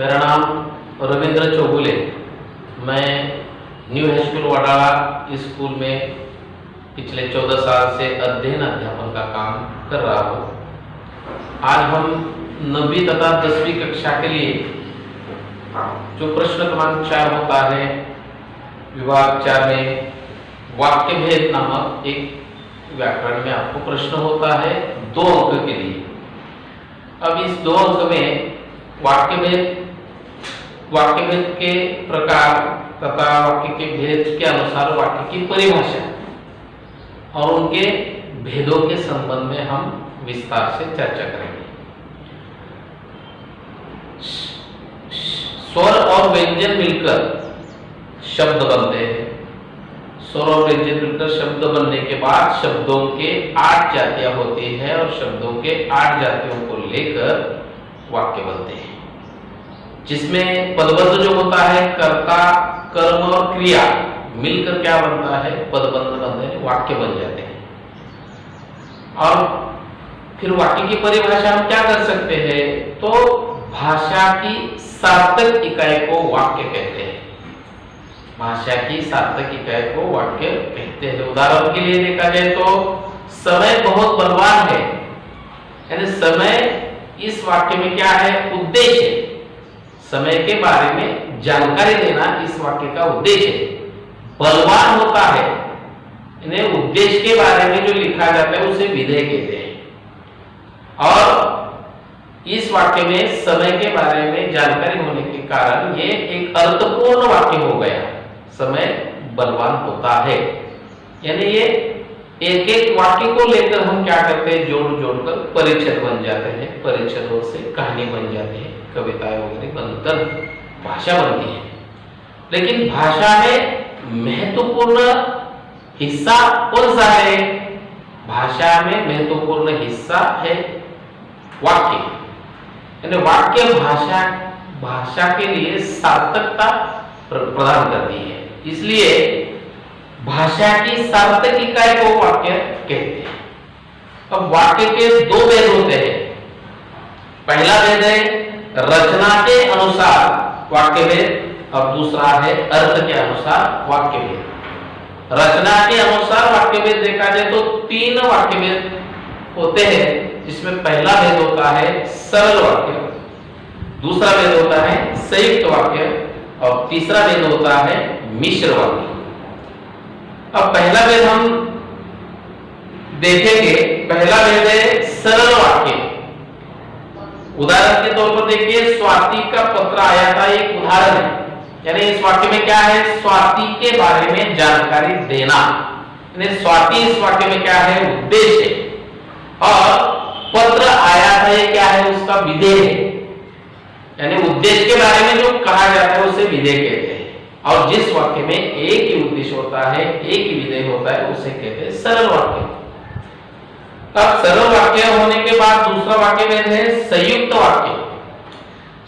मेरा नाम रविंद्र चौगुले। मैं new high school Wadala school में पिछले 14 साल से अध्यापन का काम कर रहा हूँ। आज हम 9वीं तथा 10वीं कक्षा के लिए जो प्रश्न क्रमांक 4 होता है, विभाग 4 में वाक्य भेद नामक एक व्याकरण में आपको प्रश्न होता है 2 अंक के लिए। अब इस 2 अंक में वाक्य भेद के प्रकार तथा वाक्य के भेद के अनुसार वाक्य की परिभाषा और उनके भेदों के संबंध में हम विस्तार से चर्चा करेंगे। स्वर और व्यंजन मिलकर शब्द बनते हैं। स्वर और व्यंजन मिलकर शब्द बनने के बाद शब्दों के 8 जातियां होती है और शब्दों के 8 जातियों को लेकर वाक्य बनते हैं, जिसमें पदबद्ध जो होता है कर्ता, कर्म और क्रिया मिलकर क्या बनता है, पदबद्ध बनते हैं, वाक्य बन जाते हैं। और फिर वाक्य की परिभाषा हम क्या कर सकते हैं, तो भाषा की सार्थक इकाई को वाक्य कहते हैं। भाषा की सार्थक इकाई को वाक्य कहते हैं। उदाहरण के लिए देखा जाए तो समय बहुत बलवान है, यानी समय इस वाक्य में क्या है, उद्देश्य है। समय के बारे में जानकारी देना इस वाक्य का उद्देश्य है। बलवान होता है, इन्हें उद्देश्य के बारे में जो लिखा जाता है उसे विधेय कहते हैं। और इस वाक्य में समय के बारे में जानकारी होने के कारण ये एक अर्थपूर्ण वाक्य हो गया। समय बलवान होता है, यानी ये एक एक वाक्य को लेकर हम क्या करते हैं, जोड़कर परिच्छेद बन जाते हैं। परिच्छेदों से कहानी बन जाती है, कविताएं वगैरह बनकर भाषा बनती है। लेकिन भाषा में महत्वपूर्ण हिस्सा कौन सा है? भाषा में महत्वपूर्ण हिस्सा है वाक्य, यानी वाक्य भाषा के लिए सार्थकता प्रदान करती है। इसलिए भाषा की सार्थक इकाई को वाक्य कहते हैं। अब वाक्य के 2 भेद होते हैं। पहला भेद है रचना के अनुसार वाक्य भेद और दूसरा है अर्थ के अनुसार वाक्य भेद। रचना के अनुसार वाक्य भेद देखा जाए तो 3 वाक्य भेद होते हैं, जिसमें पहला भेद होता है सरल वाक्य, दूसरा भेद होता है संयुक्त वाक्य और तीसरा भेद होता है मिश्र वाक्य। अब पहला भेद हम देखेंगे। पहला भेद है सरल वाक्य। उदाहरण के तौर पर देखिए, स्वाति का पत्र आया था, एक उदाहरण है। यानी इस वाक्य में क्या है, स्वाति के बारे में जानकारी देना। यानी स्वाति इस वाक्य में क्या है, उद्देश्य है। और पत्र आया था, ये क्या है, उसका विधेय है। यानी उद्देश्य के बारे में जो कहा जाता है उसे विधेय कहते हैं। और जिस वाक्य में एक ही उद्देश्य होता है, एक ही विधेय होता है, उसे कहते हैं सरल वाक्य। अब सरल वाक्य होने के बाद दूसरा वाक्य भेद है संयुक्त वाक्य।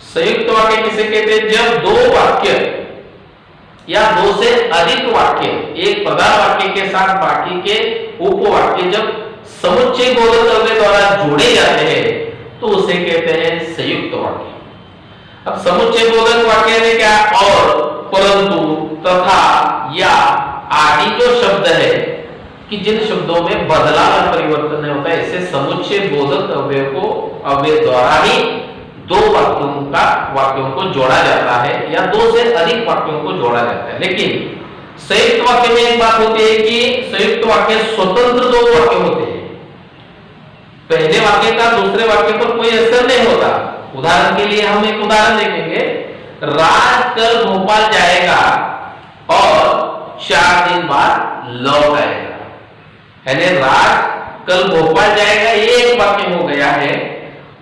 संयुक्त वाक्य किसे कहते हैं? जब 2 वाक्य या 2 से अधिक वाक्य एक प्रधान वाक्य के साथ बाकी के उपवाक्य जब समुच्चय बोधक द्रव्य द्वारा जोड़े जाते हैं तो उसे कहते हैं संयुक्त वाक्य। अब समुच्चय बोधक वाक्य में क्या, और, परंतु, तथा, या आदि जो शब्द है कि जिन शब्दों में बदलाव और परिवर्तन नहीं होता है, ऐसे समुच्चय बोधक अवयव द्वारा ही 2 वाक्यों को जोड़ा जाता है या 2 से अधिक वाक्यों को जोड़ा जाता है। लेकिन संयुक्त वाक्य में एक बात होती है कि संयुक्त वाक्य स्वतंत्र 2 वाक्य होते हैं। पहले वाक्य का दूसरे वाक्य पर कोई असर नहीं होता। उदाहरण के लिए हम एक उदाहरण देखेंगे, राज कल भोपाल जाएगा और 4 दिन बाद लौट आएगा। यानी राज कल भोपाल जाएगा ये एक वाक्य हो गया है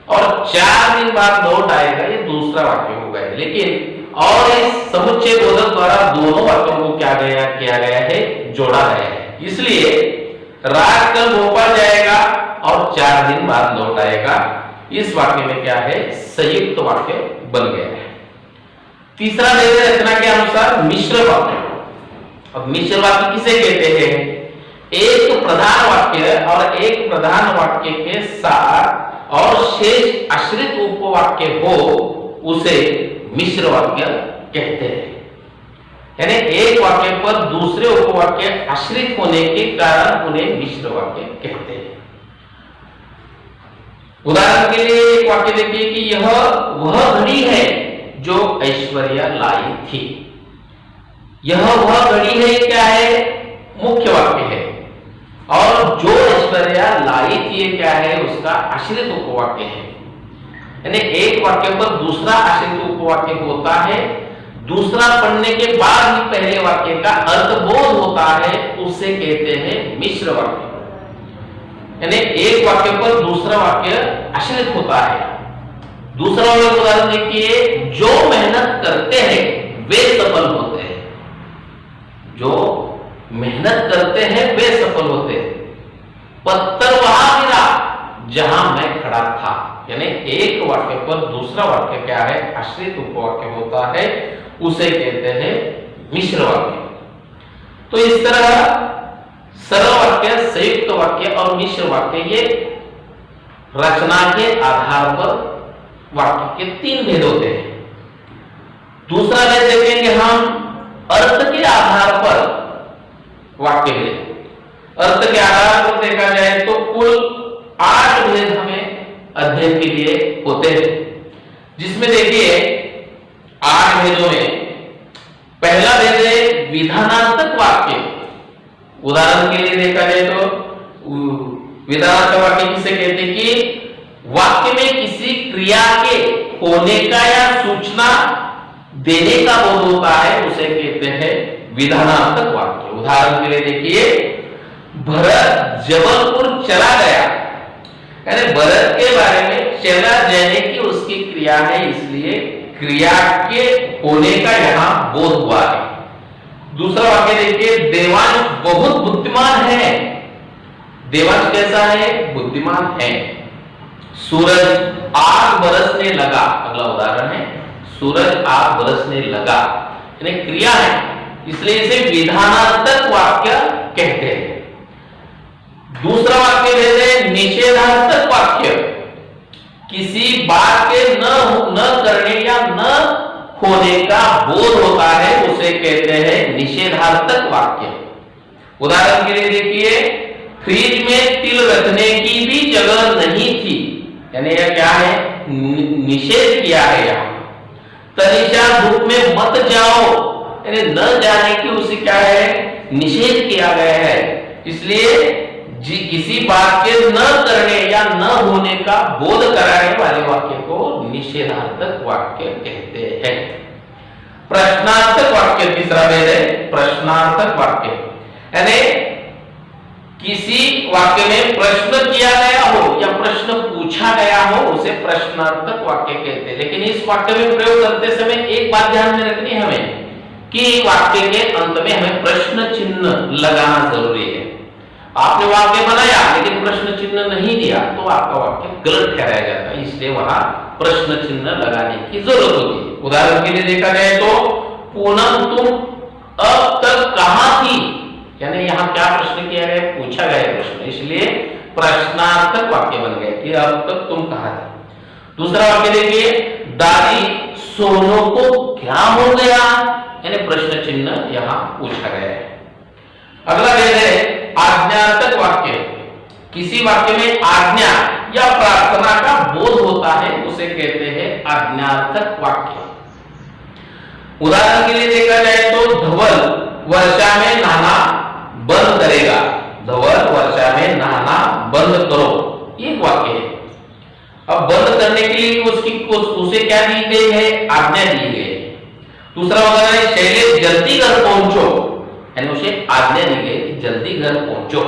और 4 दिन बाद लौट आएगा ये दूसरा वाक्य हो गया है। लेकिन और इस समुच्चय बोधक द्वारा दोनों वाक्यों को किया गया है, जोड़ा गया है। इसलिए राज कल भोपाल जाएगा और 4 दिन बाद लौट आएगा, इस वाक्य में क्या है, संयुक्त वाक्य बन गया है। तीसरा भेद है रचना के अनुसार मिश्र वाक्य। अब मिश्र वाक्य किसे कहते हैं? एक प्रधान वाक्य और एक प्रधान वाक्य के साथ और शेष आश्रित उपवाक्य हो उसे मिश्र वाक्य कहते हैं। यानी एक वाक्य पर दूसरे उपवाक्य आश्रित होने के कारण उन्हें मिश्र वाक्य कहते हैं। उदाहरण के लिए एक वाक्य देखिए कि यह वह घड़ी है जो ऐश्वर्या लाई थी। यह वह घड़ी है क्या है? मुख्य वाक्य है। और जो ऐश्वर्या लाई थी ये क्या है? उसका आश्रित उपवाक्य है। यानी एक वाक्य पर दूसरा आश्रित उपवाक्य होता है, दूसरा पढ़ने के बाद ही पहले वाक्य का अर्थबोध होता है, उसे कहते हैं मिश्र वाक्य। यानी एक वाक्य पर दूसरा वाक्य आश्रित होता है। दूसरा उदाहरण देखिए, जो मेहनत करते हैं वे सफल होते हैं। जो मेहनत करते हैं वे सफल होते हैं। पत्थर वहां गिरा जहां मैं खड़ा था। यानी एक वाक्य पर दूसरा वाक्य क्या है? आश्रित उपवाक्य होता है, उसे कहते हैं मिश्र वाक्य। तो इस तरह सरल वाक्य, संयुक्त वाक्य और मिश्र वाक्य ये रचना के आधार पर वाक्य के तीन भेद होते हैं। दूसरा भेद देखेंगे हम अर्थ के आधार पर वाक्य भेद। अर्थ के आधार पर देखा जाए तो कुल 8 भेद हमें अध्ययन के लिए होते हैं, जिसमें देखिए 8 भेदों में पहला भेद है विधानात्मक वाक्य। उदाहरण के लिए देखा जाए तो विधानात्मक वाक्य किसे कहते हैं? कि वाक्य में किसी क्रिया के होने का या सूचना देने का बोध होता है, उसे कहते हैं विधानात्मक वाक्य। उदाहरण के लिए देखिए, भरत जबलपुर चला गया। यानी भरत के बारे में चला जाने की उसकी क्रिया है, इसलिए क्रिया के होने का यहां बोध हुआ है। दूसरा वाक्य देखिए, देवांश बहुत बुद्धिमान है। देवांश कैसा है? बुद्धिमान है। सूरज आग बरसने लगा, अगला उदाहरण है, सूरज आग बरसने लगा। यानी क्रिया है, इसलिए इसे विधानात्मक वाक्य कहते हैं। दूसरा वाक्य है निषेधात्मक वाक्य। किसी बात के न करने या न होने का बोध होता है, उसे कहते हैं निषेधात्मक वाक्य। उदाहरण के लिए देखिए, फ्रिज में तिल रखने की भी जगह नहीं थी। यानी यह क्या है? निषेध किया है यहां। तनिषा धूप में मत जाओ, यानी न जाने की उसे क्या है? निषेध किया गया है। इसलिए किसी बात के न करने या न होने का बोध कराने वाले वाक्य को निषेधात्मक वाक्य कहते हैं। प्रश्नार्थक वाक्य तीसरा भेद है, प्रश्नार्थक वाक्य। यानी किसी वाक्य में प्रश्न किया गया हो या प्रश्न पूछा गया हो, उसे प्रश्नार्थक वाक्य कहते हैं। लेकिन इस वाक्य में प्रयोग करते समय एक बात ध्यान में रखनी है हमें कि वाक्य के अंत में हमें प्रश्न चिन्ह लगाना जरूरी है। आपने वाक्य बनाया लेकिन प्रश्न चिन्ह नहीं दिया तो आपका वाक्य गलत ठहराया जाता है, इसलिए वहां प्रश्न चिन्ह लगाने की जरूरत होती है। उदाहरण के लिए देखा जाए तो, पूनम तुम अब तक कहां थी? यानी यहां क्या प्रश्न किया गया? पूछा गया प्रश्न, इसलिए प्रश्नार्थक वाक्य बन गया कि अब तक तुम कहां थे। दूसरा वाक्य देखिए, दादी सोनू को क्या हो गया? यानी प्रश्न चिन्ह यहां पूछा गया है। अगला भेद है आज्ञार्थक वाक्य। किसी वाक्य में आज्ञा या प्रार्थना का बोध होता है, उसे कहते हैं आज्ञार्थक वाक्य। उदाहरण के लिए देखा जाए तो, धवल वर्षा में नहाना बंद करेगा। धवल वर्षा में नहाना बंद करो, ये वाक्य है। अब बंद करने के लिए उसे क्या दी गई है? आज्ञा दी गई है। दूसरा उदाहरण है, शैलेश जल्दी घर पहुंचो, यानी उसे आज्ञा दी गई कि जल्दी घर पहुंचो,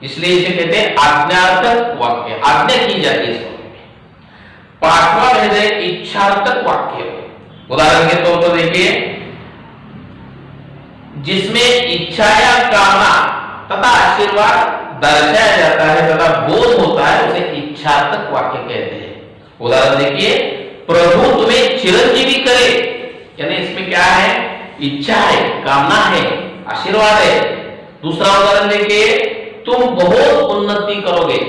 इसलिए इसे कहते हैं आज्ञार्थक वाक्य, आज्ञा की जाती है इस वाक्य में। पांचवा भेद है इच्छार्थक वाक्य। उदाहरण के तौर पर देखिए, जिसमें इच्छा या कामना तथा आशीर्वाद दर्शाया जाता है तथा बोध होता है, उसे इच्छार्थक वाक्य कहते हैं। उदाहरण देखिए, प्रभु तुम्हें चिरंजीवी करे, यानी इसमें क्या है? इच्छा है, कामना है, आशीर्वाद है। दूसरा उदाहरण देखिए, तुम बहुत उन्नति करोगे,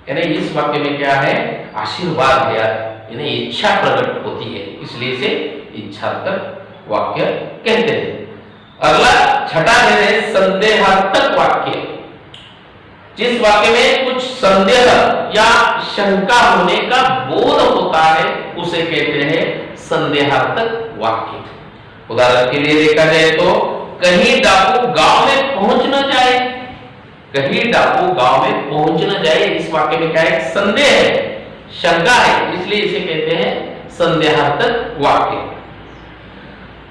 यानी इस वाक्य में क्या है? आशीर्वाद है, यानी इच्छा प्रकट होती है, इसलिए इसे इच्छार्थक वाक्य कहते हैं। अगला छठा भेद है संदेहार्थक वाक्य। जिस वाक्य में कुछ संदेह या शंका होने का बोध होता है उसे कहते हैं संदेहार्थक वाक्य। उदाहरण के लिए देखा जाए तो कहीं डाकू गांव में पहुंच न जाए, कहीं डाकू गांव में पहुंच न जाए, इस वाक्य में क्या है? संदेह है, शंका है, इसलिए इसे कहते हैं संदेहार्थक वाक्य।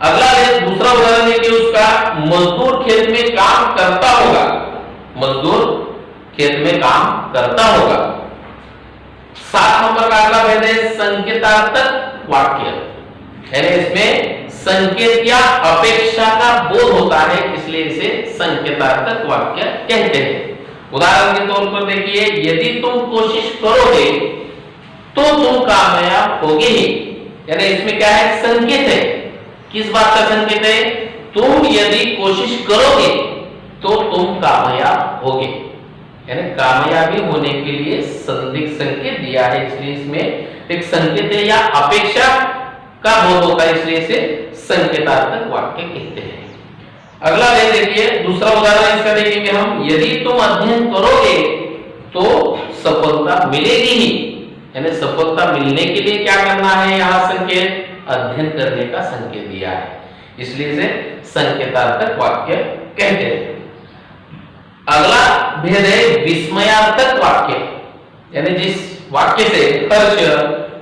अगला है दूसरा उदाहरण है कि उसका मजदूर खेत में काम करता होगा, मजदूर खेत में काम करता होगा। 7 नंबर का अगला भेद है संकेतार्थक वाक्य, यानी इसमें संकेत या अपेक्षा का बोध होता है, इसलिए इसे संकेतार्थक वाक्य कहते हैं। उदाहरण के तौर पर देखिए, यदि तुम कोशिश करोगे तो तुम कामयाब होगे ही, यानी इसमें क्या है? संकेत है। किस बात का संकेत है? तुम यदि कोशिश करोगे तो तुम कामयाब होगे, यानी कामयाबी होने के लिए संकेत दिया है, इसलिए इसमें एक संकेत है या अपेक्षा का बोध होता है, इसलिए इसे संकेतार्थक वाक्य कहते हैं। अगला है देखिए, दूसरा उदाहरण इसका देखेंगे हम, यदि तुम अध्ययन करोगे तो सफलता मिलेगी ही, यानी सफलता मिलने के लिए क्या करना है? यहाँ संकेत अध्ययन करने का संकेत दिया है, इसलिए इसे संकेतार्थक वाक्य कहते हैं। अगला भेद है विस्मयार्थक वाक्य, यानी जिस वाक्य से हर्ष,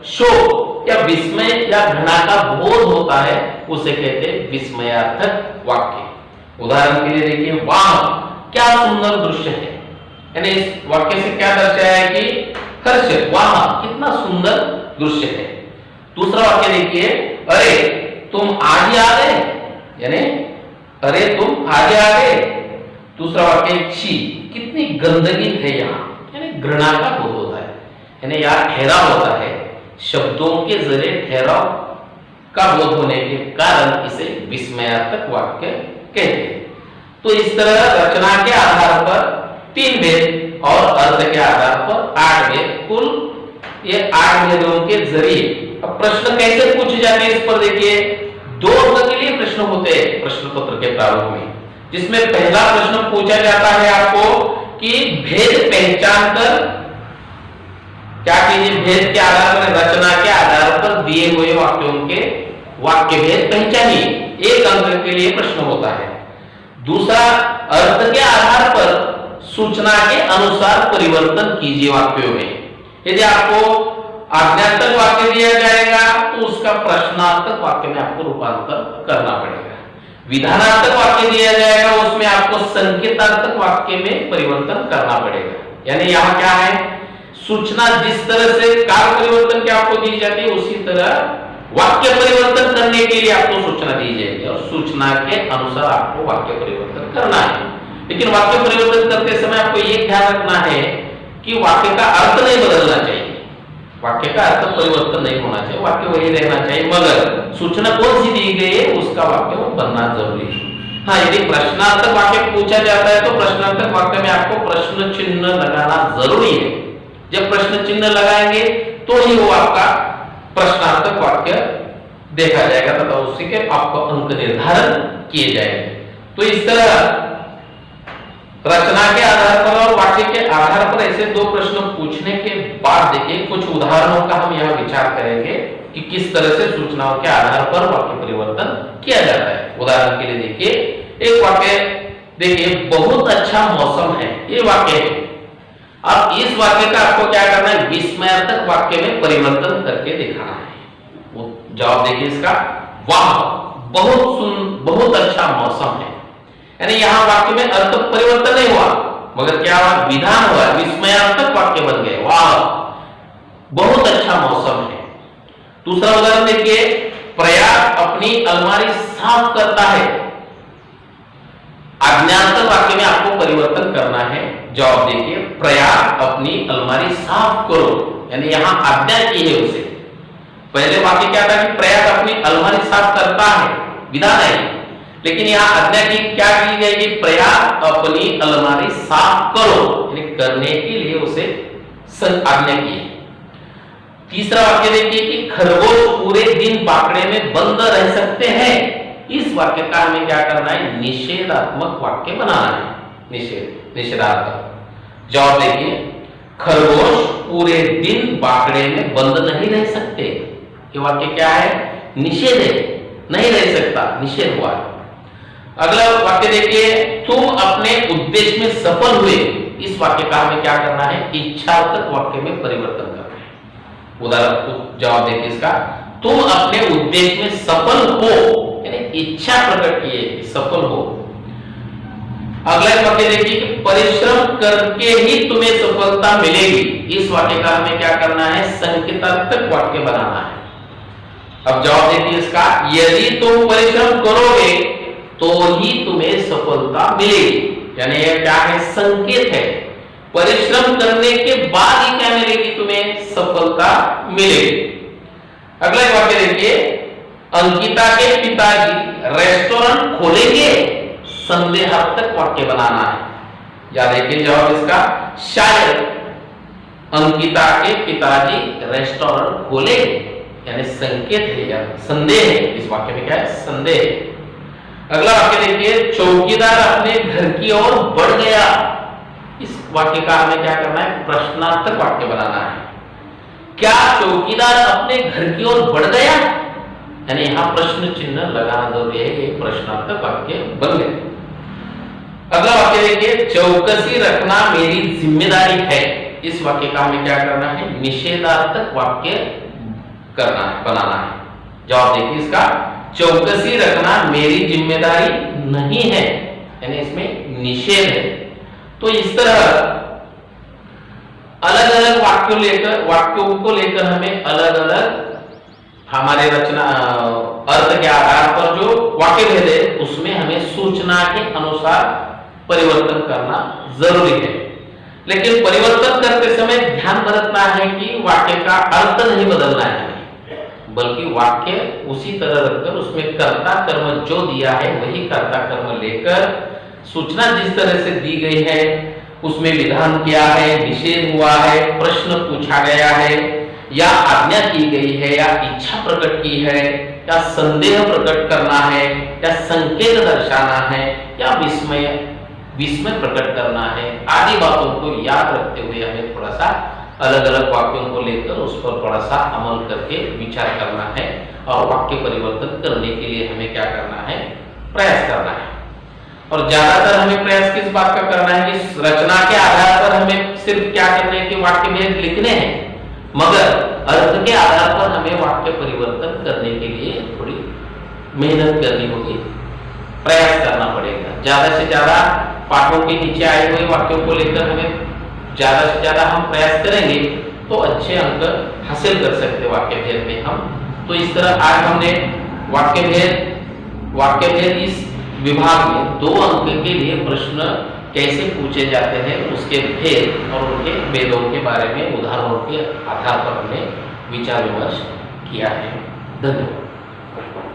शोक या विस्मय या घृणा का बोध होता है उसे कहते हैं विस्मयार्थक वाक्य। उदाहरण के लिए देखिए, वाह क्या सुंदर दृश्य है, यानी इस वाक्य से क्या दर्शाया है कि हर्ष, वाह कितना सुंदर दृश्य है। दूसरा वाक्य देखिए, अरे तुम आज ही आ गए, यानी अरे तुम आज आ गए। दूसरा वाक्य, छी कितनी गंदगी है यहाँ, यानी घृणा का बोध होता है, यानी यहाँ ठहराव होता है, शब्दों के जरिए ठहराव का बोध होने के कारण इसे विस्मयार्थक वाक्य कहते हैं। तो इस तरह रचना के आधार पर 3 भेद और अर्थ के आधार पर 8 भेद, कुल ये 8 भेदों के जरिए अब प्रश्न कैसे पूछे जाते हैं इस पर देखिए। 2 अंक के लिए प्रश्न होते हैं प्रश्न पत्र के प्रारूप में, जिसमें पहला प्रश्न पूछा जाता है आपको कि भेद पहचान कर क्या कीजिए, भेद के आधार पर, रचना के आधार पर दिए हुए वाक्यों के वाक्य भेद पहचानिए, 1 अंक के लिए प्रश्न होता है। दूसरा, अर्थ के आधार पर सूचना के अनुसार परिवर्तन कीजिए वाक्यों में। यदि आपको आज्ञार्थक वाक्य दिया जाएगा तो उसका प्रश्नार्थक वाक्य में आपको रूपांतर करना पड़ेगा। विधानार्थक वाक्य दिया जाएगा उसमें आपको संकेतार्थक वाक्य में परिवर्तन करना पड़ेगा। यानी यहाँ क्या है, सूचना जिस तरह से काल परिवर्तन की आपको दी जाती है उसी तरह वाक्य परिवर्तन करने के लिए आपको सूचना दी जाएगी और सूचना के अनुसार आपको वाक्य परिवर्तन करना है। लेकिन वाक्य परिवर्तन करते समय आपको ये ध्यान रखना है कि वाक्य का अर्थ नहीं बदलना चाहिए, वाक्य का अर्थ परिवर्तन नहीं होना चाहिए, वाक्य वही रहना चाहिए, मगर सूचना कौन सी दी गई है उसका वाक्य बनना जरूरी है। हाँ, यदि प्रश्नार्थक वाक्य पूछा जाता है तो प्रश्नार्थक वाक्य में आपको प्रश्न चिन्ह लगाना जरूरी है। जब प्रश्न चिन्ह लगाएंगे तो ही वो आपका प्रश्नार्थक वाक्य देखा जाएगा तथा उसी के आपको अंक निर्धारण किए जाएंगे। तो इस तरह रचना के आधार पर और वाक्य के आधार पर ऐसे 2 प्रश्न पूछने के बाद देखिए कुछ उदाहरणों का हम यहाँ विचार करेंगे कि किस तरह से सूचनाओं के आधार पर वाक्य परिवर्तन किया जाता है। उदाहरण के लिए देखिए, एक वाक्य देखिए, बहुत अच्छा मौसम है, ये वाक्य है। अब इस वाक्य का आपको क्या करना है, विस्मयार्थक वाक्य में परिवर्तन करके दिखाना है। वो जवाब देखिए इसका, वाह बहुत अच्छा मौसम है, यानी यहां वाक्य में अर्थ परिवर्तन नहीं हुआ मगर क्या हुआ, विधान हुआ, विस्मयार्थक वाक्य बन गए, वाह बहुत अच्छा मौसम है। दूसरा उदाहरण देखिए, प्रयाग अपनी अलमारी साफ करता है। आज्ञार्थक वाक्य में आपको परिवर्तन करना है। जवाब देखिए, प्रयाग अपनी अलमारी साफ करो, यानी यहां आज्ञा की है उसे। पहले वाक्य क्या था कि प्रयाग अपनी अलमारी साफ करता है, विधान है, लेकिन यहां आज्ञा की क्या की जाएगी, प्रयाग अपनी अलमारी साफ करो, यानी करने के लिए उसे आज्ञा की है। तीसरा वाक्य देखिए कि खरगोश पूरे दिन बाकड़े में बंद रह सकते हैं। इस वाक्य का हमें क्या करना है, निषेधात्मक वाक्य बनाना है। निषेधात्मक। जवाब देखिए, खरगोश पूरे दिन बाकड़े में बंद नहीं रह सकते। ये वाक्य क्या है, निषेध है, नहीं रह सकता, निषेध हुआ। अगला वाक्य देखिए, तुम अपने उद्देश्य में सफल हुए। इस वाक्य का हमें क्या करना है, इच्छार्थक वाक्य में परिवर्तन करना है। उदाहरण जवाब देखिए इसका, तुम अपने उद्देश्य में सफल हो, यानी इच्छा प्रकट किए सफल हो। अगला वाक्य देखिए कि परिश्रम करके ही तुम्हें सफलता मिलेगी। इस वाक्य का हमें क्या करना है, संकेतार्थक वाक्य बनाना है। अब जवाब देखिए इसका, यदि तुम परिश्रम करोगे तो ही तुम्हें सफलता मिलेगी। यानी यह क्या है, संकेत है। परिश्रम करने के बाद ही क्या मिलेगी, तुम्हें सफलता मिलेगी। अगला वाक्य देखिए, अंकिता के पिताजी रेस्टोरेंट खोलेंगे। संदेहात्मक वाक्य बनाना है। या देखिए जवाब इसका, शायद अंकिता के पिताजी रेस्टोरेंट खोलेंगे, यानी संकेत है या संदेह है। इस वाक्य में क्या है, संदेह। अगला वाक्य देखिए, चौकीदार अपने घर की ओर बढ़ गया। इस वाक्य का हमें क्या करना है, प्रश्नार्थक वाक्य बनाना है। क्या चौकीदार अपने घर की ओर बढ़ गया, यानी यहां प्रश्न चिन्ह लगाना जरूरी है। एक प्रश्नार्थक वाक्य बन गया। अगला वाक्य देखिए, चौकसी रखना मेरी जिम्मेदारी है। इस वाक्य का हमें क्या करना है, निषेधार्थक वाक्य करना है, बनाना है। जवाब देखिए इसका, चौकसी रखना मेरी जिम्मेदारी नहीं है, यानी इसमें निषेध है। तो इस तरह अलग अलग वाक्यों को लेकर हमें अलग अलग हमारे रचना अर्थ के आधार पर जो वाक्य भेद है उसमें हमें सूचना के अनुसार परिवर्तन करना जरूरी है। लेकिन परिवर्तन करते समय ध्यान बरतना है कि वाक्य का अर्थ नहीं बदलना है, बल्कि वाक्य उसी तरह रखकर उसमें कर्ता कर्म जो दिया है वही कर्ता कर्म लेकर सूचना जिस तरह से दी गई है उसमें विधान किया है, निषेध हुआ है, प्रश्न पूछा गया है, या आज्ञा की गई है, या इच्छा प्रकट की है, या संदेह प्रकट करना है, या संकेत दर्शाना है, या विस्मय प्रकट करना है, आदि बातों को याद रखते हुए हमें थोड़ा सा अलग अलग वाक्यों को लेकर उस पर थोड़ा सा अमल करके विचार करना है और वाक्य परिवर्तन करने के लिए हमें क्या करना है, प्रयास करना है। और ज्यादातर हमें प्रयास किस बात का करना है कि रचना के आधार पर हमें सिर्फ क्या करना है कि वाक्य भेद लिखने हैं, मगर अर्थ के आधार पर हमें वाक्य परिवर्तन करने के लिए थोड़ी मेहनत करनी होगी, प्रयास करना पड़ेगा। ज्यादा से ज्यादा पाठों के नीचे आए हुए वाक्यों को लेकर हमें ज्यादा से ज्यादा हम प्रयास करेंगे तो अच्छे अंक हासिल कर सकते वाक्य भेद में हम। तो इस तरह आज हमने वाक्य भेद इस विभाग में 2 अंक के लिए प्रश्न कैसे पूछे जाते हैं उसके भेद और उनके भेदों के बारे में उदाहरणों के आधार पर हमने विचार विमर्श किया है। धन्यवाद।